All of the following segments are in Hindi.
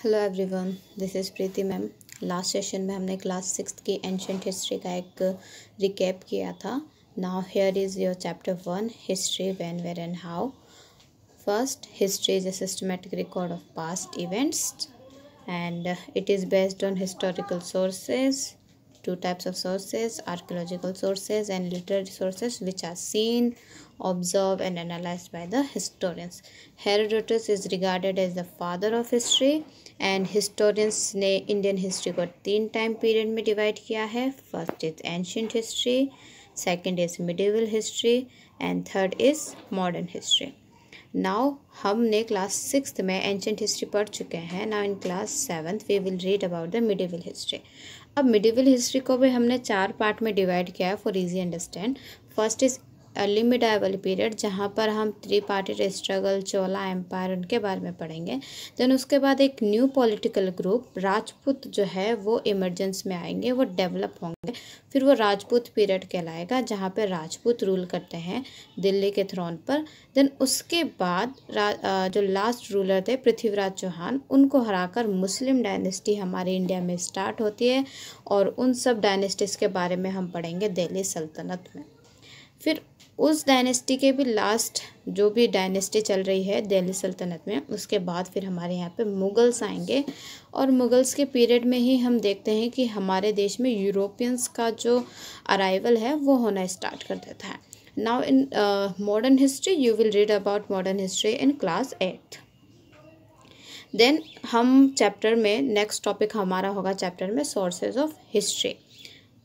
Hello everyone, this is Preeti ma'am. Last session में हमने क्लास 6 की एंशंट हिस्ट्री का एक रिकैप किया था। Now here is your chapter 1, history, when, where and how. First, history is a systematic record of past events and it is based on historical sources. Two types of sources: archaeological sources and literary sources, which are seen, observed and analyzed by the historians. Herodotus is regarded as the father of history and historians ने इंडियन हिस्ट्री को 3 टाइम पीरियड में डिवाइड किया है. First is ancient history, second is medieval history and third is modern history. Now हमने क्लास 6 में एंशियंट हिस्ट्री पढ़ चुके हैं. Now in class 7 we will read about the medieval history. अब मिडिवल हिस्ट्री को भी हमने 4 पार्ट में डिवाइड किया है for easy understand. First is early medieval period, जहाँ पर हम 3 पार्टी स्ट्रगल, चोला एम्पायर, उनके बारे में पढ़ेंगे. देन उसके बाद एक न्यू पॉलिटिकल ग्रुप राजपूत जो है वो इमरजेंस में आएंगे, वो डेवलप होंगे. फिर वो राजपूत पीरियड कहलाएगा, जहाँ पे राजपूत रूल करते हैं दिल्ली के थ्रोन पर. देन उसके बाद जो लास्ट रूलर थे पृथ्वीराज चौहान, उनको हराकर मुस्लिम डायनेस्टी हमारे इंडिया में स्टार्ट होती है. और उन सब डायनेस्टीज़ के बारे में हम पढ़ेंगे दिल्ली सल्तनत में. फिर उस डायनेस्टी के भी लास्ट जो भी डायनेस्टी चल रही है दिल्ली सल्तनत में, उसके बाद फिर हमारे यहाँ पे मुग़ल्स आएंगे. और मुग़ल्स के पीरियड में ही हम देखते हैं कि हमारे देश में यूरोपियंस का जो अराइवल है वो होना स्टार्ट कर देता है. Now in modern history you will read about modern history in class 8. Then हम चैप्टर में नेक्स्ट टॉपिक हमारा होगा चैप्टर में सोर्सेज ऑफ हिस्ट्री.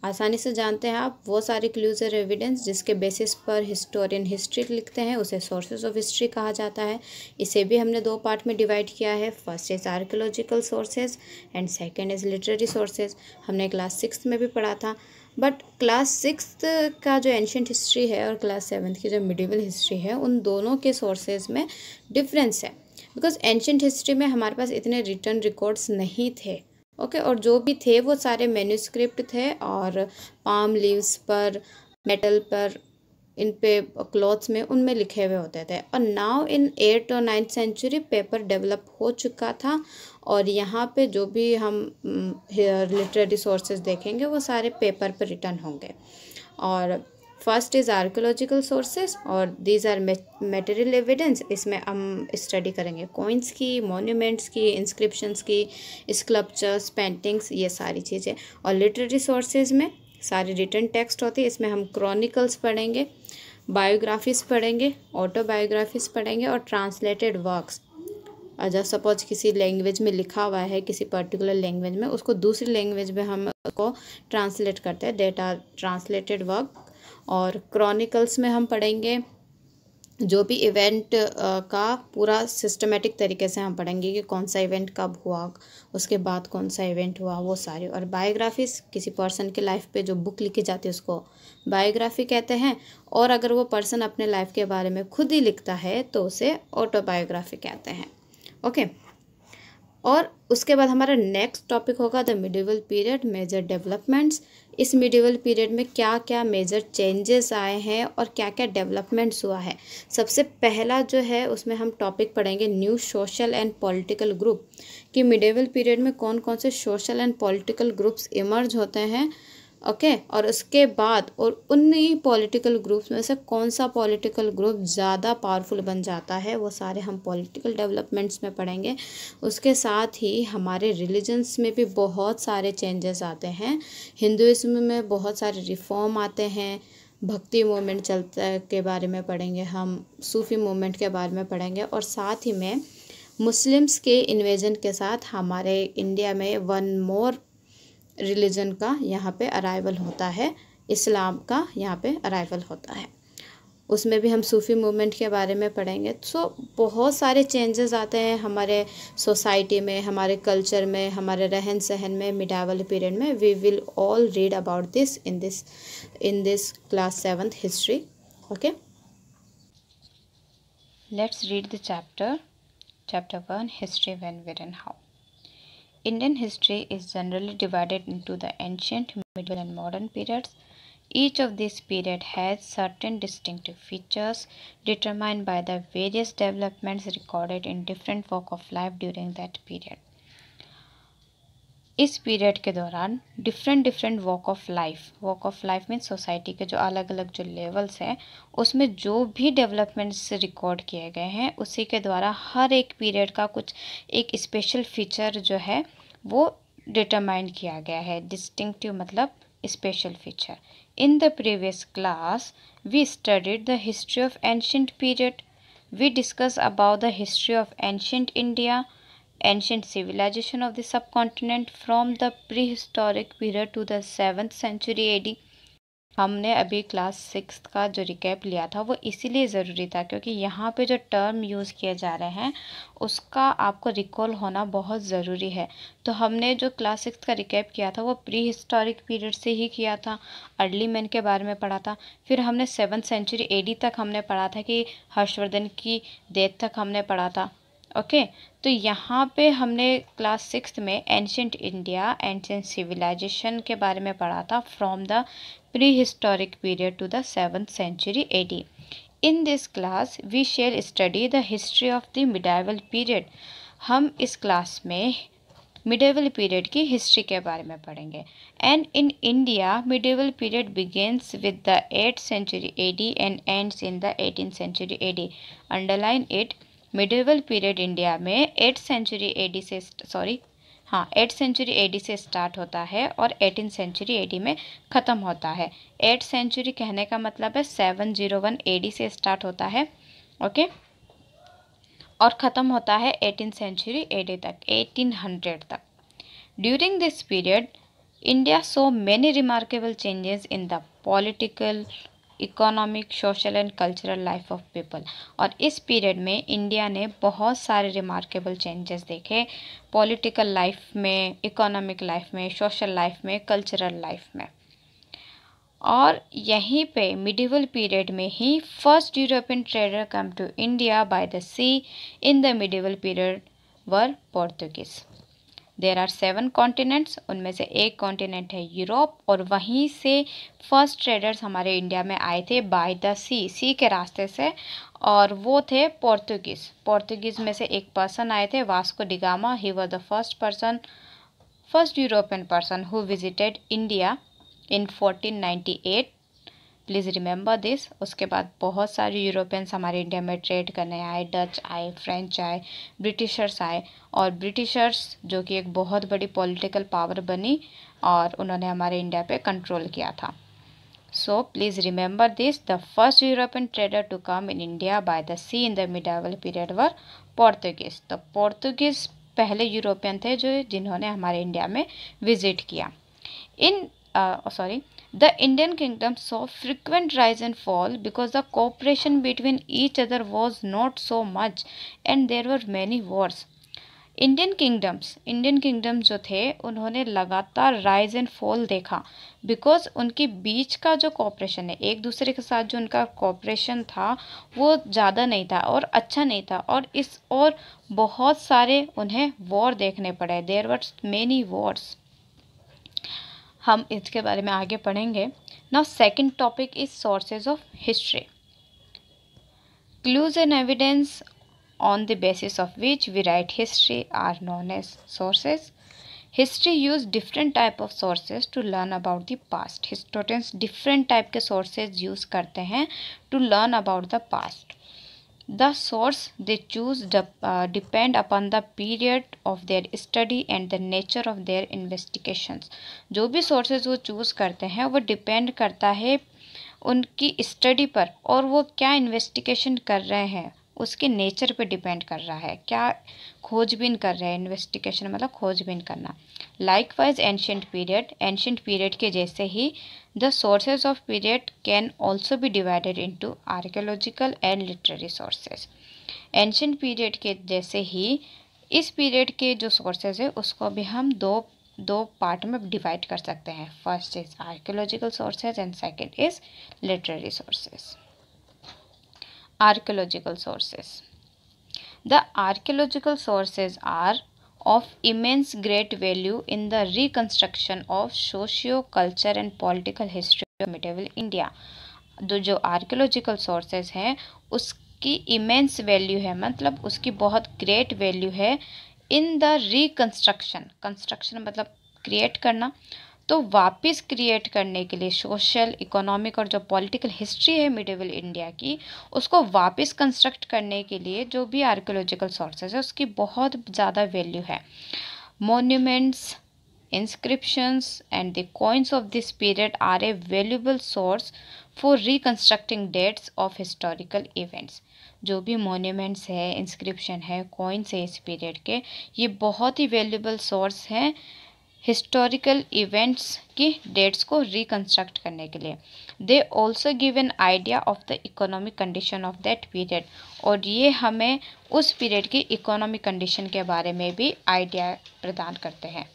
आसानी से जानते हैं आप, वो सारे क्लूज और एविडेंस जिसके बेसिस पर हिस्टोरियन हिस्ट्री लिखते हैं उसे सोर्सेज ऑफ हिस्ट्री कहा जाता है. इसे भी हमने 2 पार्ट में डिवाइड किया है. First is archaeological sources and second is literary sources. हमने क्लास 6 में भी पढ़ा था. बट क्लास 6 का जो एंशियंट हिस्ट्री है और क्लास 7 की जो मिडिवल हिस्ट्री है, उन दोनों के सोर्सेज में डिफरेंस है. बिकॉज एंशियंट हिस्ट्री में हमारे पास इतने रिटर्न रिकॉर्ड्स नहीं थे. ओके और जो भी थे वो सारे मैन्यूस्क्रिप्ट थे और पाम लीव्स पर, मेटल पर, इन पे क्लॉथ्स में, उनमें लिखे हुए होते थे. और नाउ इन 8th और 9th सेंचुरी पेपर डेवलप हो चुका था. और यहाँ पे जो भी हम लिटरेरी सोर्सेज देखेंगे वो सारे पेपर पर रिटर्न होंगे. और फर्स्ट इज़ आर्कियोलॉजिकल सोर्सेज और दीज आर मटेरियल एविडेंस. इसमें हम स्टडी करेंगे कॉइन्स की, मॉन्यूमेंट्स की, इंस्क्रिप्शंस की, स्कल्पचर्स, पेंटिंग्स, ये सारी चीज़ें. और लिटरेरी सोर्सेज में सारी रिटर्न टेक्स्ट होती है. इसमें हम क्रॉनिकल्स पढ़ेंगे, बायोग्राफीज पढ़ेंगे, ऑटोबायोग्राफीज पढ़ेंगे और ट्रांसलेटेड वर्क्स. जब सपोज किसी लैंग्वेज में लिखा हुआ है, किसी पर्टिकुलर लैंग्वेज में, उसको दूसरी लैंग्वेज में हम उसको ट्रांसलेट करते हैं, डेटा ट्रांसलेटेड वर्क. और क्रॉनिकल्स में हम पढ़ेंगे जो भी इवेंट का पूरा सिस्टमेटिक तरीके से हम पढ़ेंगे कि कौन सा इवेंट कब हुआ, उसके बाद कौन सा इवेंट हुआ, वो सारे. और बायोग्राफीज, किसी पर्सन के लाइफ पे जो बुक लिखी जाती है उसको बायोग्राफी कहते हैं. और अगर वो पर्सन अपने लाइफ के बारे में खुद ही लिखता है तो उसे ऑटोबायोग्राफी कहते हैं. ओके और उसके बाद हमारा नेक्स्ट टॉपिक होगा the medieval period, major developments. इस मिडिवल पीरियड में क्या क्या मेजर चेंजेस आए हैं और क्या क्या डेवलपमेंट्स हुआ है. सबसे पहला जो है उसमें हम टॉपिक पढ़ेंगे new social and political group, कि मिडिवल पीरियड में कौन कौन से social and political groups emerge होते हैं. ओके और उसके बाद और उन्हीं पॉलिटिकल ग्रुप्स में से कौन सा पॉलिटिकल ग्रुप ज़्यादा पावरफुल बन जाता है, वो सारे हम पॉलिटिकल डेवलपमेंट्स में पढ़ेंगे. उसके साथ ही हमारे रिलीजन्स में भी बहुत सारे चेंजेस आते हैं. हिंदुइज्म में बहुत सारे रिफॉर्म आते हैं. भक्ति मूवमेंट चलता है के बारे में पढ़ेंगे हम, सूफी मूवमेंट के बारे में पढ़ेंगे. और साथ ही में मुस्लिम्स के इन्वेजन के साथ हमारे इंडिया में वन मोर रिलीजन का यहाँ पे अराइवल होता है, इस्लाम का यहाँ पे अराइवल होता है. उसमें भी हम सूफी मूवमेंट के बारे में पढ़ेंगे. सो बहुत सारे चेंजेस आते हैं हमारे सोसाइटी में, हमारे कल्चर में, हमारे रहन सहन में मिडाइवल पीरियड में. We will all read about this in this class 7th history. Okay let's read the chapter 1, history, when, where and how. Indian history is generally divided into the ancient, medieval and modern periods. Each of these periods has certain distinctive features determined by the various developments recorded in different walks of life during that period. इस पीरियड के दौरान different walk of life means society के जो अलग अलग जो लेवल्स हैं उसमें जो भी डेवलपमेंट्स रिकॉर्ड किए गए हैं उसी के द्वारा हर एक पीरियड का कुछ एक स्पेशल फीचर जो है वो डिटरमाइन किया गया है। डिस्टिंक्टिव मतलब special feature. In the previous class we studied the history of ancient period. We discuss about the history of ancient India, ancient civilization of the subcontinent from the prehistoric period to the 7th century AD। हमने अभी क्लास 6 का जो रिकैप लिया था वो इसीलिए ज़रूरी था क्योंकि यहाँ पे जो टर्म यूज़ किए जा रहे हैं उसका आपको रिकॉल होना बहुत ज़रूरी है। तो हमने जो क्लास 6 का रिकैप किया था वो प्री हिस्टोरिक पीरियड से ही किया था, अर्ली मैन के बारे में पढ़ा था। फिर हमने 7th सेंचुरी AD तक हमने पढ़ा था कि हर्षवर्धन की डेथ तक हमने पढ़ा था। ओके तो यहाँ पे हमने क्लास 6 में एंशिएंट इंडिया, एंशिएंट सिविलाइजेशन के बारे में पढ़ा था from the prehistoric period to the 7th century AD। In this class we shall study the history of the medieval period. हम इस क्लास में मिडाइवल पीरियड की हिस्ट्री के बारे में पढ़ेंगे। And in India medieval period begins with the 8th century AD and ends in the 18th century AD। Underline it, medieval period India में 8th century AD से 8th century AD से स्टार्ट होता है और 18th century AD में ख़त्म होता है। 8th century कहने का मतलब है 701 AD से स्टार्ट होता है, ओके, और ख़त्म होता है 18th century AD तक, 1800 तक। During this period India so many remarkable changes in the political, economic, social and cultural life of people. और इस पीरियड में इंडिया ने बहुत सारे रिमार्केबल चेंजेस देखे पॉलिटिकल लाइफ में, इकोनॉमिक लाइफ में, सोशल लाइफ में, कल्चरल लाइफ में। और यहीं पे मिडिवल पीरियड में ही first European trader come to India by the sea in the medieval period were Portuguese. There are 7 continents, उनमें से एक कॉन्टिनेंट है यूरोप और वहीं से फर्स्ट ट्रेडर्स हमारे इंडिया में आए थे बाय द सी के रास्ते से, और वो थे पोर्तुगीज़ में से एक पर्सन आए थे, Vasco D gamma. He was the first European person who visited India in 1498। Please remember this. उसके बाद बहुत सारे यूरोपियंस हमारे इंडिया में ट्रेड करने आए, डच आए, फ्रेंच आए, ब्रिटिशर्स आए, और ब्रिटिशर्स जो कि एक बहुत बड़ी पॉलिटिकल पावर बनी और उन्होंने हमारे इंडिया पे कंट्रोल किया था। So please remember this, the first European trader to come in India by the sea in the medieval period were Portuguese. तो पोर्तुगीज़ पहले यूरोपियन थे जो जिन्होंने हमारे इंडिया में विजिट किया। The Indian kingdom saw frequent rise and fall because the cooperation between each other was not so much and there were many wars। Indian kingdoms जो थे उन्होंने लगातार राइज एंड फॉल देखा बिकॉज उनके बीच का जो कोऑपरेशन है, एक दूसरे के साथ जो उनका कोऑपरेशन था वो ज़्यादा नहीं था और अच्छा नहीं था, और बहुत सारे उन्हें वॉर देखने पड़े। There were many wars. हम इसके बारे में आगे पढ़ेंगे। Now second topic is sources of history. Clues and evidence on the basis of which we write history are known as sources। History use different type of sources to learn about the past। Historians different type के sources use करते हैं to learn about the past। The source they choose depend upon the period of their study and the nature of their investigations। जो भी sources वो choose करते हैं वो depend करता है उनकी स्टडी पर और वो क्या इन्वेस्टिगेशन कर रहे हैं उसके नेचर पे डिपेंड कर रहा है, क्या खोजबीन कर रहे हैं। इन्वेस्टिगेशन मतलब खोजबीन करना। लाइकवाइज एंशिएंट पीरियड के जैसे ही the sources of period can also be divided into archaeological and literary sources. Ancient period के जैसे ही इस पीरियड के जो सोर्सेज है उसको भी हम दो पार्ट में डिवाइड कर सकते हैं। First is archaeological sources and second is literary sources. Archaeological sources. The archaeological sources are of immense great value in the reconstruction of socio-culture and political history of medieval India। जो archaeological sources हैं उसकी immense value है, मतलब उसकी बहुत great value है in the reconstruction। construction मतलब क्रिएट करना। तो वापस क्रिएट करने के लिए सोशल, इकोनॉमिक और जो पॉलिटिकल हिस्ट्री है मिडिवल इंडिया की, उसको वापस कंस्ट्रक्ट करने के लिए जो भी आर्कियोलॉजिकल सोर्सेज है उसकी बहुत ज़्यादा वैल्यू है। Monuments, inscriptions and the coins of this period are a valuable source for reconstructing dates of historical events। जो भी मोन्यूमेंट्स है, इंस्क्रिप्शन है, कॉइन्स है इस पीरियड के, ये बहुत ही वैल्यूबल सोर्स हैं हिस्टोरिकल इवेंट्स की डेट्स को रिकंस्ट्रक्ट करने के लिए। They also give an idea of the economic condition of that period, और ये हमें उस पीरियड की इकोनॉमिक कंडीशन के बारे में भी आइडिया प्रदान करते हैं।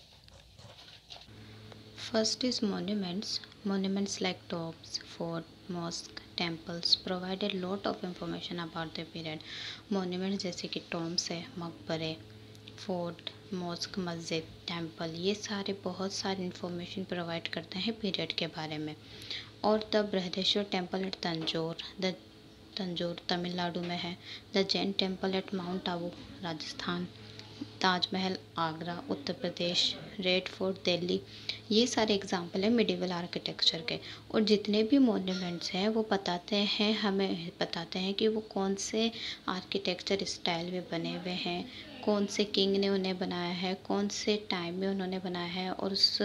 First is monuments. Monuments like tombs, fort, mosque, temples provide a lot of information about the period. Monuments जैसे कि tombs है, मकबरे, फोर्ट, मॉस्क, मस्जिद, टेम्पल, ये सारे बहुत सारी इंफॉर्मेशन प्रोवाइड करते हैं पीरियड के बारे में। और the Brihadeshwara temple at Tanjore Tamil Nadu में है। The Jain temple at mount Abu Rajasthan. Taj Mahal Agra Uttar Pradesh. Red fort Delhi. ये सारे एग्जाम्पल हैं मिडिवल आर्किटेक्चर के। और जितने भी मोन्यूमेंट्स हैं वो हमें बताते हैं कि वो कौन से आर्किटेक्चर स्टाइल में बने हुए हैं, कौन से किंग ने उन्हें बनाया है, कौन से टाइम में उन्होंने बनाया है, और उस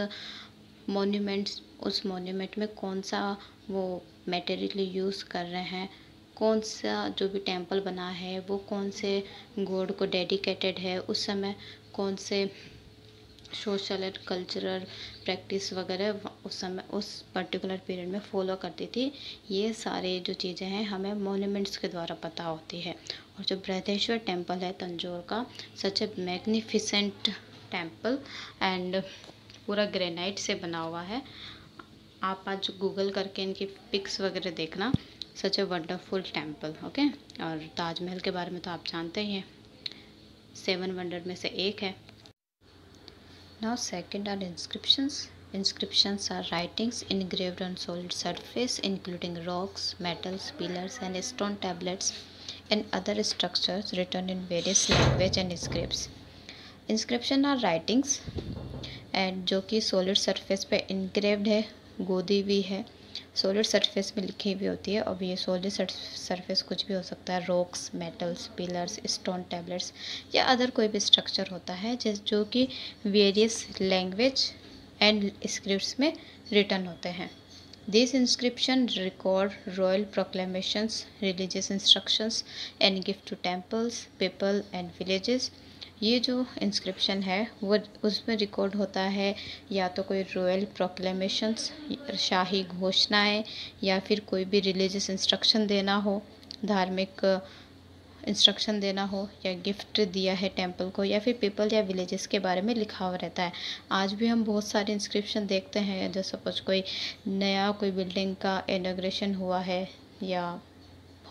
मोन्यूमेंट में कौन सा वो मटेरियल यूज़ कर रहे हैं, कौन सा जो भी टेम्पल बना है वो कौन से गॉड को डेडिकेटेड है, उस समय कौन से सोशल एंड कल्चरल प्रैक्टिस वगैरह उस समय उस पर्टिकुलर पीरियड में फॉलो करती थी। ये सारे जो चीज़ें हैं हमें मोन्यूमेंट्स के द्वारा पता होती है। और जो बृहदेश्वर टेम्पल है तंजौर का, सच ए मैग्निफिसेंट टेम्पल एंड पूरा ग्रेनाइट से बना हुआ है। आप आज गूगल करके इनकी पिक्स वगैरह देखना। सच ए वंडरफुल टेम्पल। ओके। और ताजमहल के बारे में तो आप जानते ही हैं, 7 वंडर में से एक है। Now second are inscriptions. Inscriptions are writings engraved on solid surface including rocks, metals, pillars and stone tablets and other structures written in various language and scripts. Inscription are writings and जो कि सॉलिड सरफेस पे इंक्रेव्ड है, गोदी हुई है, सॉलिड सरफेस में लिखी हुई होती है। अब ये सॉलिड सरफेस कुछ भी हो सकता है, rocks, metals, pillars, stone tablets या अदर कोई भी स्ट्रक्चर होता है जो कि वेरियस लैंग्वेज एंड स्क्रिप्ट्स में रिटन होते हैं। This inscription record royal proclamations, religious instructions and gift to temples, people and villages. ये जो इंस्क्रिप्शन है वो उसमें रिकॉर्ड होता है या तो कोई रॉयल प्रोक्लेमेशंस, शाही घोषणाएं, या फिर कोई भी रिलीजियस इंस्ट्रक्शन देना हो, धार्मिक इंस्ट्रक्शन देना हो, या गिफ्ट दिया है टेम्पल को, या फिर पीपल या विलेजेस के बारे में लिखा हुआ रहता है। आज भी हम बहुत सारे इंस्क्रिप्शन देखते हैं, जैसे सपोज कोई बिल्डिंग का इनॉग्रेशन हुआ है या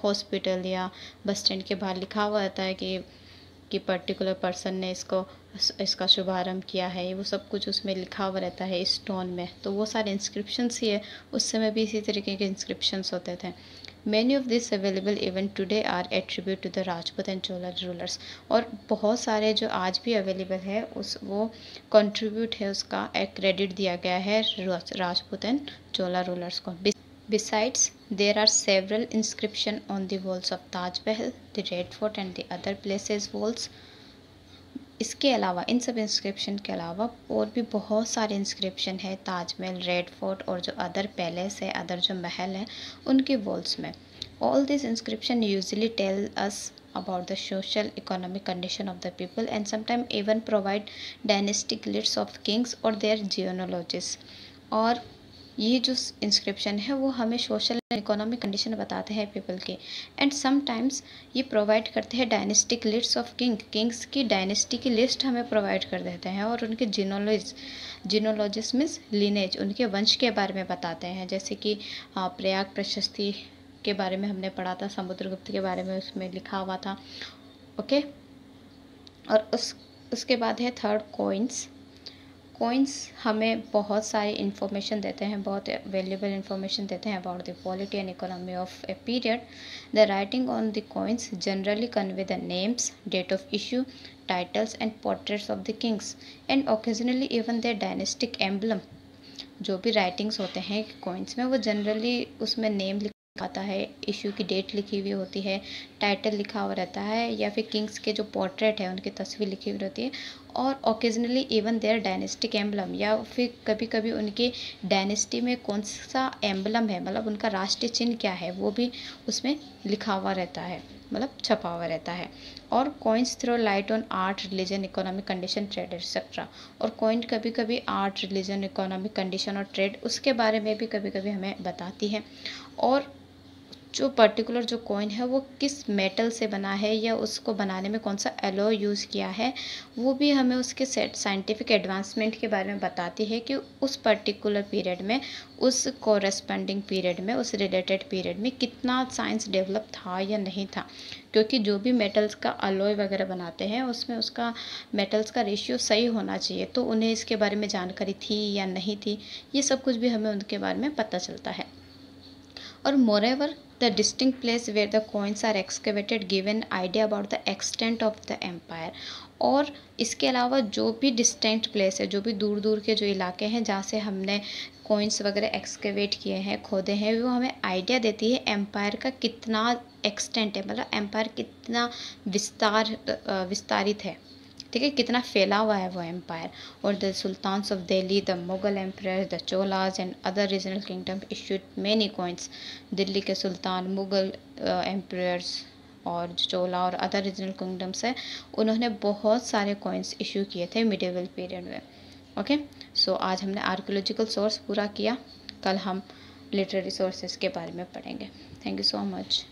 हॉस्पिटल या बस स्टैंड के बाहर लिखा हुआ रहता है कि पर्टिकुलर पर्सन ने इसका शुभारंभ किया है, वो सब कुछ उसमें लिखा हुआ रहता है स्टोन में। तो वो सारे इंस्क्रिप्शंस ही है, उस समय भी इसी तरीके के इंस्क्रिप्शंस होते थे। Many of this available even today are attribute to the Rajput and Chola rulers. और बहुत सारे जो आज भी अवेलेबल है वो कंट्रीब्यूट है, उसका एक क्रेडिट दिया गया है राजपूत एंड चोला रूलर्स को। Besides, there are several inscriptions on the walls of Taj Mahal, the Red Fort and the other places walls. इसके अलावा, इन सब इंस्क्रिप्शन के अलावा और भी बहुत सारे इंस्क्रिप्शन है ताजमहल, रेड फोर्ट और जो अदर पैलेस है, अदर जो महल है उनके वॉल्स में। All these inscription usually tell us about the social economic condition of the people and sometimes even provide dynastic lists of kings or their genealogies। और ये जो इंस्क्रिप्शन है वो हमें सोशल एंड इकोनॉमिक कंडीशन बताते हैं पीपल की, एंड समटाइम्स ये प्रोवाइड करते हैं डायनेस्टिक लिस्ट ऑफ किंग्स की डायनेस्टी की लिस्ट हमें प्रोवाइड कर देते हैं, और उनके जिनोलॉजिस मीन्स लिनेज, उनके वंश के बारे में बताते हैं। जैसे कि प्रयाग प्रशस्ति के बारे में हमने पढ़ा था, समुद्रगुप्त के बारे में उसमें लिखा हुआ था। ओके। और उसके बाद है थर्ड, कॉइन्स हमें बहुत सारी इन्फॉर्मेशन देते हैं, बहुत वैल्यूबल इन्फॉर्मेशन देते हैं about the polity and economy of a period. The writing on the coins generally convey the names, date of issue, titles and portraits of the kings and occasionally even their dynastic emblem. जो भी राइटिंग्स होते हैं कॉइन्स में, वो जनरली उसमें नेम लिखा आता है, इशू की डेट लिखी हुई होती है, टाइटल लिखा हुआ रहता है, या फिर किंग्स के जो पोर्ट्रेट है उनकी तस्वीर लिखी हुई रहती है, और occasionally even their dynastic emblem, या फिर कभी कभी उनके डायनेस्टी में कौन सा एम्बलम है, मतलब उनका राष्ट्रीय चिन्ह क्या है, वो भी उसमें लिखा हुआ रहता है, मतलब छपा हुआ रहता है. और coins throw light on art, religion, economic condition, trade etcetera. और कॉइन कभी कभी आर्ट, रिलीजन, इकोनॉमिक कंडीशन और ट्रेड, उसके बारे में भी कभी कभी हमें बताती है. और जो पर्टिकुलर जो कॉइन है वो किस मेटल से बना है, या उसको बनाने में कौन सा एलॉय यूज़ किया है, वो भी हमें उसके साइंटिफिक एडवांसमेंट के बारे में बताती है कि उस पर्टिकुलर पीरियड में, उस कोरेस्पॉन्डिंग पीरियड में, उस रिलेटेड पीरियड में कितना साइंस डेवलप था या नहीं था. क्योंकि जो भी मेटल्स का अलॉय वगैरह बनाते हैं उसमें उसका मेटल्स का रेशियो सही होना चाहिए, तो उन्हें इसके बारे में जानकारी थी या नहीं थी, ये सब कुछ भी हमें उनके बारे में पता चलता है. और moreover the distinct place where the coins are excavated give an idea about the extent of the empire. और इसके अलावा जो भी डिस्टेंट प्लेस है, जो भी दूर दूर के जो इलाके हैं जहाँ से हमने कॉइन्स वगैरह एक्सकेवेट किए हैं, खोदे हैं, वो हमें आइडिया देती है एम्पायर का कितना एक्सटेंट है, मतलब एम्पायर कितना विस्तारित है, ठीक है, कितना फैला हुआ है वो एम्पायर. और the sultans of Delhi, the Mughal emperors, the Cholas and other regional kingdom issued many coins. Delhi के सुल्तान, मुगल एम्परर्स और चोला और अदर रीजनल किंगडम्स है, उन्होंने बहुत सारे कॉइन्स इशू किए थे मिडिवल पीरियड में. ओके, सो आज हमने आर्कियोलॉजिकल सोर्स पूरा किया, कल हम लिटरेरी सोर्सेज के बारे में पढ़ेंगे. Thank you so much.